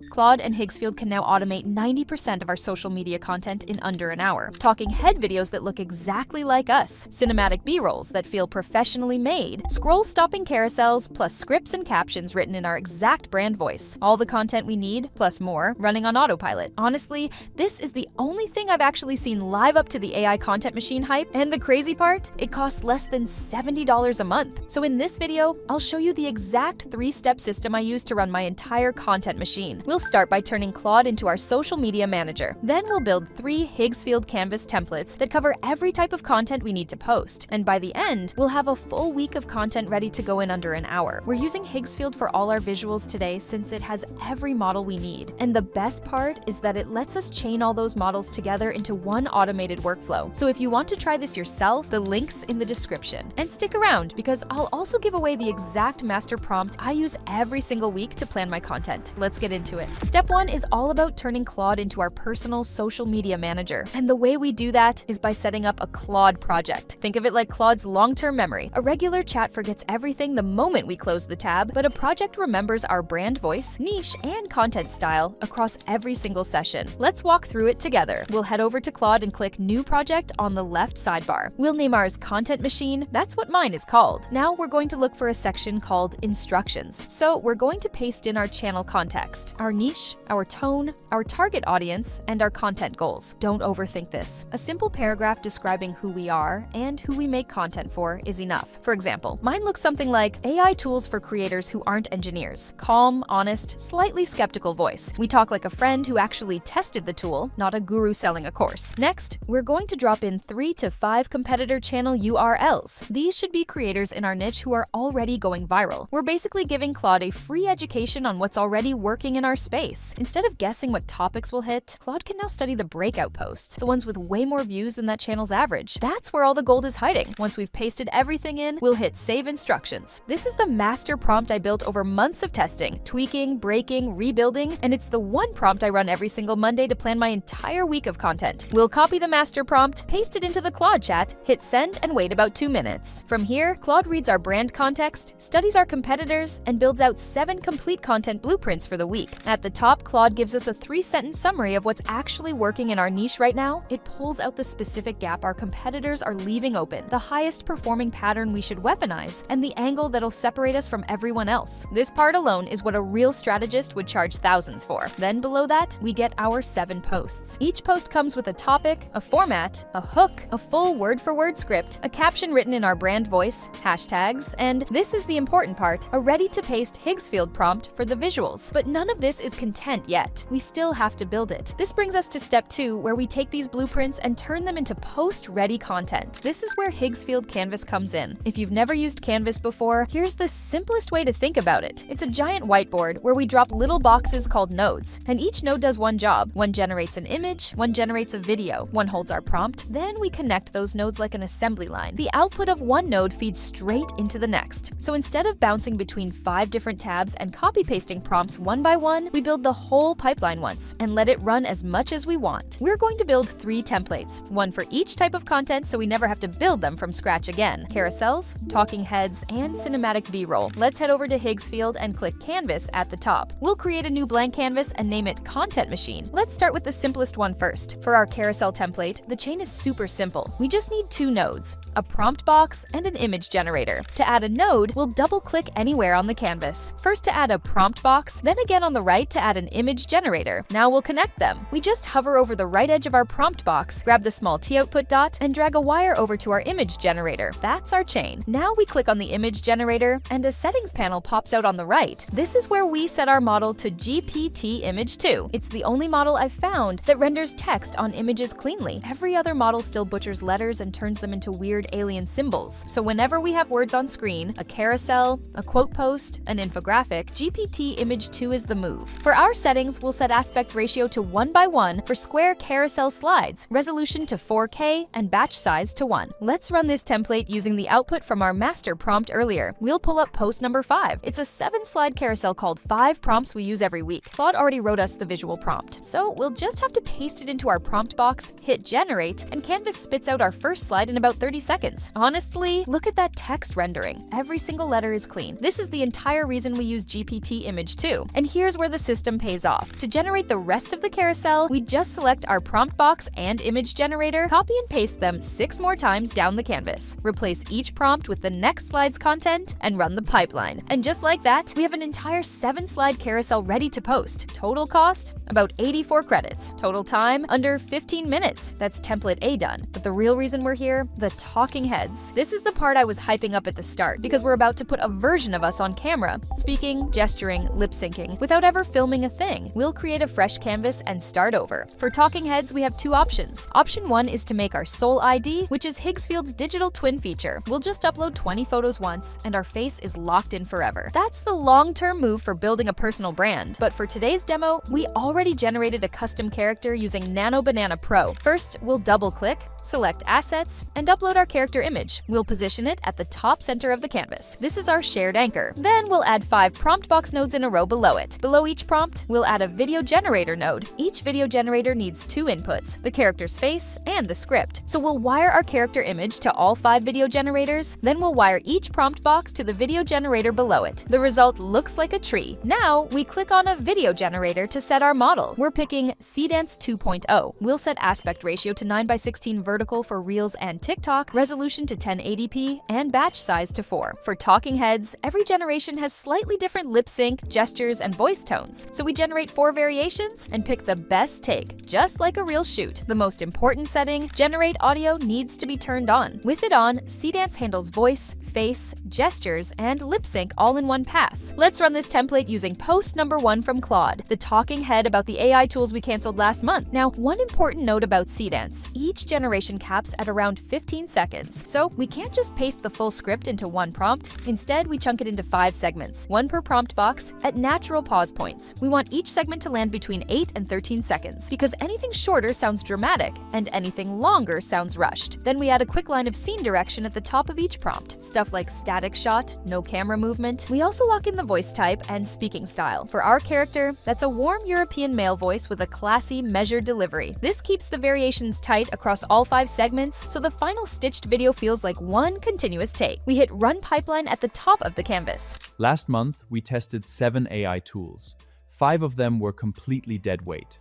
Claude and Higgsfield can now automate 90% of our social media content in under an hour. Talking head videos that look exactly like us, cinematic B-rolls that feel professionally made, scroll-stopping carousels, plus scripts and captions written in our exact brand voice. All the content we need, plus more, running on autopilot. Honestly, this is the only thing I've actually seen live up to the AI content machine hype, and the crazy part? It costs less than $70 a month. So in this video, I'll show you the exact 3-step system I use to run my entire content machine. We'll start by turning Claude into our social media manager. Then we'll build 3 Higgsfield Canvas templates that cover every type of content we need to post. And by the end, we'll have a full week of content ready to go in under an hour. We're using Higgsfield for all our visuals today since it has every model we need. And the best part is that it lets us chain all those models together into one automated workflow. So if you want to try this yourself, the link's in the description. And stick around because I'll also give away the exact master prompt I use every single week to plan my content. Let's get into it. Step 1 is all about turning Claude into our personal social media manager. And the way we do that is by setting up a Claude project. Think of it like Claude's long-term memory. A regular chat forgets everything the moment we close the tab, but a project remembers our brand voice, niche, and content style across every single session. Let's walk through it together. We'll head over to Claude and click New Project on the left sidebar. We'll name ours Content Machine. That's what mine is called. Now we're going to look for a section called Instructions. So we're going to paste in our channel context, our niche, our tone, our target audience, and our content goals. Don't overthink this. A simple paragraph describing who we are and who we make content for is enough. For example, mine looks something like AI tools for creators who aren't engineers. Calm, honest, slightly skeptical voice. We talk like a friend who actually tested the tool, not a guru selling a course. Next, we're going to drop in 3 to 5 competitor channel URLs. These should be creators in our niche who are already going viral. We're basically giving Claude a free education on what's already working in our space. Instead of guessing what topics will hit, Claude can now study the breakout posts, the ones with way more views than that channel's average. That's where all the gold is hiding. Once we've pasted everything in, we'll hit Save Instructions. This is the master prompt I built over months of testing, tweaking, breaking, rebuilding, and it's the one prompt I run every single Monday to plan my entire week of content. We'll copy the master prompt, paste it into the Claude chat, hit send, and wait about 2 minutes. From here, Claude reads our brand context, studies our competitors, and builds out 7 complete content blueprints for the week. At the top, Claude gives us a 3-sentence summary of what's actually working in our niche right now. It pulls out the specific gap our competitors are leaving open, the highest performing pattern we should weaponize, and the angle that'll separate us from everyone else. This part alone is what a real strategist would charge thousands for. Then below that, we get our 7 posts. Each post comes with a topic, a format, a hook, a full word-for-word script, a caption written in our brand voice, hashtags, and this is the important part, a ready-to-paste Higgsfield prompt for the visuals. But none of this is content yet. We still have to build it. This brings us to step 2, where we take these blueprints and turn them into post-ready content. This is where Higgsfield Canvas comes in. If you've never used Canvas before, here's the simplest way to think about it. It's a giant whiteboard where we drop little boxes called nodes, and each node does one job. One generates an image, one generates a video, one holds our prompt, then we connect those nodes like an assembly line. The output of one node feeds straight into the next. So instead of bouncing between 5 different tabs and copy-pasting prompts one by one, we build the whole pipeline once and let it run as much as we want. We're going to build 3 templates, one for each type of content so we never have to build them from scratch again. Carousels, talking heads, and cinematic B-roll. Let's head over to Higgsfield and click Canvas at the top. We'll create a new blank canvas and name it Content Machine. Let's start with the simplest one first. For our carousel template, the chain is super simple. We just need 2 nodes, a prompt box and an image generator. To add a node, we'll double-click anywhere on the canvas. First to add a prompt box, then again on the right to add an image generator. Now we'll connect them. We just hover over the right edge of our prompt box, grab the small T-output dot, and drag a wire over to our image generator. That's our chain. Now we click on the image generator, and a settings panel pops out on the right. This is where we set our model to GPT Image 2. It's the only model I've found that renders text on images cleanly. Every other model still butchers letters and turns them into weird alien symbols. So whenever we have words on screen, a carousel, a quote post, an infographic, GPT Image 2 is the move. For our settings, we'll set aspect ratio to 1:1 for square carousel slides, resolution to 4K, and batch size to 1. Let's run this template using the output from our master prompt earlier. We'll pull up post number 5. It's a 7-slide carousel called 5 prompts we use every week. Claude already wrote us the visual prompt, so we'll just have to paste it into our prompt box, hit generate, and Canvas spits out our first slide in about 30 seconds. Honestly, look at that text rendering. Every single letter is clean. This is the entire reason we use GPT Image 2. And here's where the the system pays off. To generate the rest of the carousel, we just select our prompt box and image generator, copy and paste them 6 more times down the canvas, replace each prompt with the next slide's content, and run the pipeline. And just like that, we have an entire 7-slide carousel ready to post. Total cost? About 84 credits. Total time? Under 15 minutes. That's template A done. But the real reason we're here? The talking heads. This is the part I was hyping up at the start, because we're about to put a version of us on camera, speaking, gesturing, lip syncing, without ever filming a thing. We'll create a fresh canvas and start over. For talking heads, we have 2 options. Option 1 is to make our Soul ID, which is Higgsfield's digital twin feature. We'll just upload 20 photos once, and our face is locked in forever. That's the long-term move for building a personal brand. But for today's demo, we already generated a custom character using Nano Banana Pro. First, we'll double-click, select Assets, and upload our character image. We'll position it at the top center of the canvas. This is our shared anchor. Then we'll add 5 prompt box nodes in a row below it. Below each prompt, we'll add a video generator node. Each video generator needs 2 inputs, the character's face and the script. So we'll wire our character image to all 5 video generators, then we'll wire each prompt box to the video generator below it. The result looks like a tree. Now, we click on a video generator to set our model. We're picking Seedance 2.0. We'll set aspect ratio to 9:16 vertical for Reels and TikTok, resolution to 1080p, and batch size to 4. For talking heads, every generation has slightly different lip sync, gestures, and voice tones. So we generate 4 variations and pick the best take, just like a real shoot. The most important setting, generate audio, needs to be turned on. With it on, Seedance handles voice, face, gestures, and lip sync all in one pass. Let's run this template using post number 1 from Claude, the talking head about the AI tools we canceled last month. Now, one important note about Seedance: each generation caps at around 15 seconds. So we can't just paste the full script into one prompt. Instead, we chunk it into 5 segments, 1 per prompt box, at natural pause points. We want each segment to land between 8 and 13 seconds, because anything shorter sounds dramatic and anything longer sounds rushed. Then we add a quick line of scene direction at the top of each prompt. Stuff like static shot, no camera movement. We also lock in the voice type and speaking style. For our character, that's a warm European male voice with a classy, measured delivery. This keeps the variations tight across all 5 segments, so the final stitched video feels like one continuous take. We hit Run Pipeline at the top of the canvas. Last month, we tested 7 AI tools. 5 of them were completely dead weight.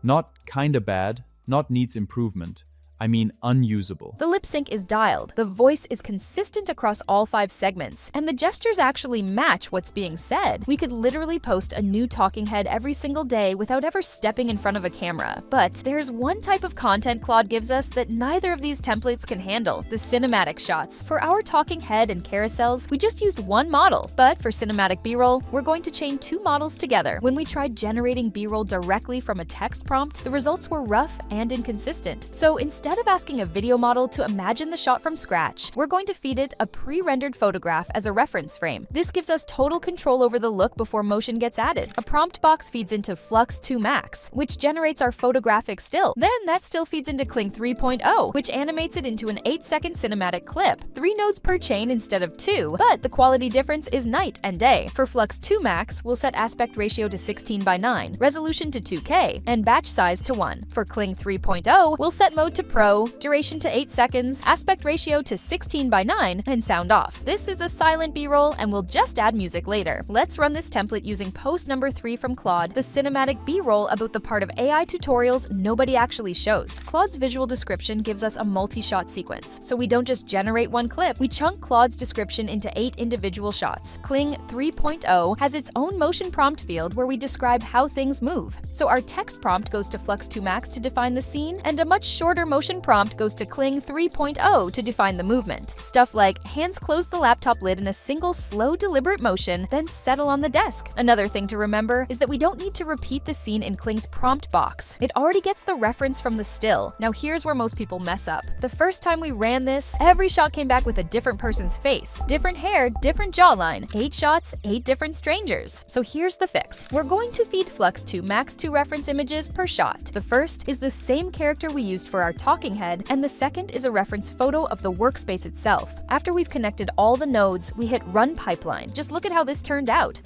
Not kinda bad, not needs improvement. I mean unusable. The lip sync is dialed, the voice is consistent across all 5 segments, and the gestures actually match what's being said. We could literally post a new talking head every single day without ever stepping in front of a camera. But there's one type of content Claude gives us that neither of these templates can handle: the cinematic shots. For our talking head and carousels, we just used 1 model, but for cinematic B-roll, we're going to chain 2 models together. When we tried generating B-roll directly from a text prompt, the results were rough and inconsistent. So instead of asking a video model to imagine the shot from scratch, we're going to feed it a pre-rendered photograph as a reference frame. This gives us total control over the look before motion gets added. A prompt box feeds into Flux 2 Max, which generates our photographic still. Then that still feeds into Kling 3.0, which animates it into an 8-second cinematic clip. 3 nodes per chain instead of 2, but the quality difference is night and day. For Flux 2 Max, we'll set aspect ratio to 16:9, resolution to 2K, and batch size to 1. For Kling 3.0, we'll set mode to Pro, duration to 8 seconds, aspect ratio to 16:9, and sound off. This is a silent B-roll, and we'll just add music later. Let's run this template using post number 3 from Claude, the cinematic B-roll about the part of AI tutorials nobody actually shows. Claude's visual description gives us a multi-shot sequence, so we don't just generate 1 clip, we chunk Claude's description into 8 individual shots. Kling 3.0 has its own motion prompt field where we describe how things move. So our text prompt goes to Flux 2 Max to define the scene, and a much shorter motion prompt goes to Kling 3.0 to define the movement. Stuff like hands close the laptop lid in a single slow, deliberate motion, then settle on the desk. Another thing to remember is that we don't need to repeat the scene in Kling's prompt box. It already gets the reference from the still. Now here's where most people mess up. The first time we ran this, every shot came back with a different person's face. Different hair, different jawline. 8 shots, 8 different strangers. So here's the fix. We're going to feed Flux 2 Max 2 reference images per shot. The first is the same character we used for our talking head, and the second is a reference photo of the workspace itself. After we've connected all the nodes, we hit Run Pipeline. Just look at how this turned out.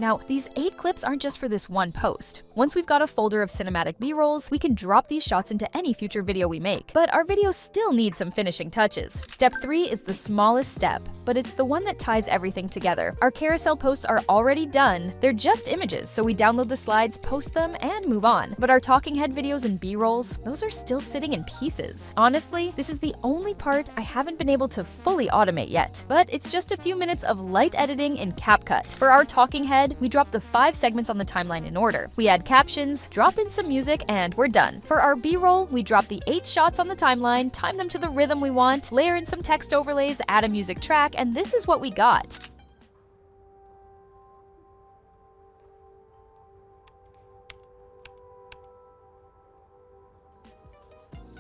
Now, these 8 clips aren't just for this one post. Once we've got a folder of cinematic B-rolls, we can drop these shots into any future video we make. But our videos still need some finishing touches. Step 3 is the smallest step, but it's the one that ties everything together. Our carousel posts are already done. They're just images, so we download the slides, post them, and move on. But our talking head videos and B-rolls, those are still sitting in pieces. Honestly, this is the only part I haven't been able to fully automate yet. But it's just a few minutes of light editing in CapCut. For our talking head, we drop the 5 segments on the timeline in order. We add captions, drop in some music, and we're done. For our B-roll, we drop the 8 shots on the timeline, time them to the rhythm we want, layer in some text overlays, add a music track, and this is what we got.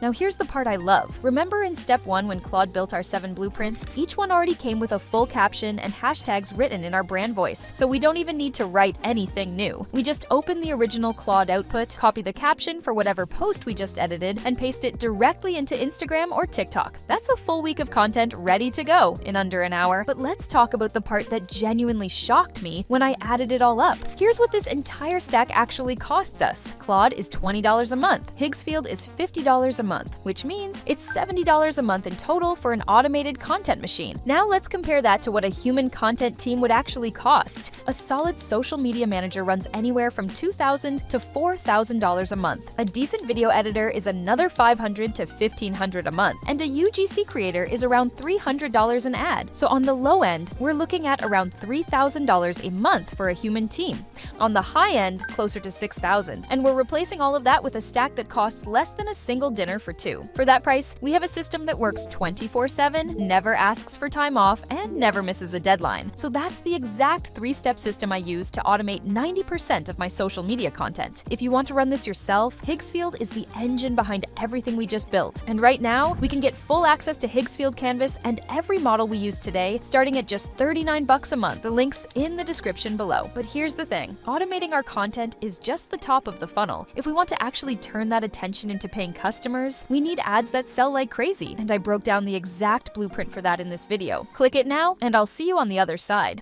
Now here's the part I love. Remember in step 1 when Claude built our 7 blueprints? Each one already came with a full caption and hashtags written in our brand voice, so we don't even need to write anything new. We just open the original Claude output, copy the caption for whatever post we just edited, and paste it directly into Instagram or TikTok. That's a full week of content ready to go in under an hour. But let's talk about the part that genuinely shocked me when I added it all up. Here's what this entire stack actually costs us. Claude is $20 a month. Higgsfield is $50 a month, which means it's $70 a month in total for an automated content machine. Now let's compare that to what a human content team would actually cost. A solid social media manager runs anywhere from $2,000 to $4,000 a month. A decent video editor is another $500 to $1,500 a month, and a UGC creator is around $300 an ad. So on the low end, we're looking at around $3,000 a month for a human team. On the high end, closer to $6,000, and we're replacing all of that with a stack that costs less than a single dinner for 2. For that price, we have a system that works 24/7, never asks for time off, and never misses a deadline. So that's the exact 3-step system I use to automate 90% of my social media content. If you want to run this yourself, Higgsfield is the engine behind everything we just built. And right now, we can get full access to Higgsfield Canvas and every model we use today, starting at just $39 a month. The link's in the description below. But here's the thing, automating our content is just the top of the funnel. If we want to actually turn that attention into paying customers, we need ads that sell like crazy, and I broke down the exact blueprint for that in this video. Click it now, and I'll see you on the other side.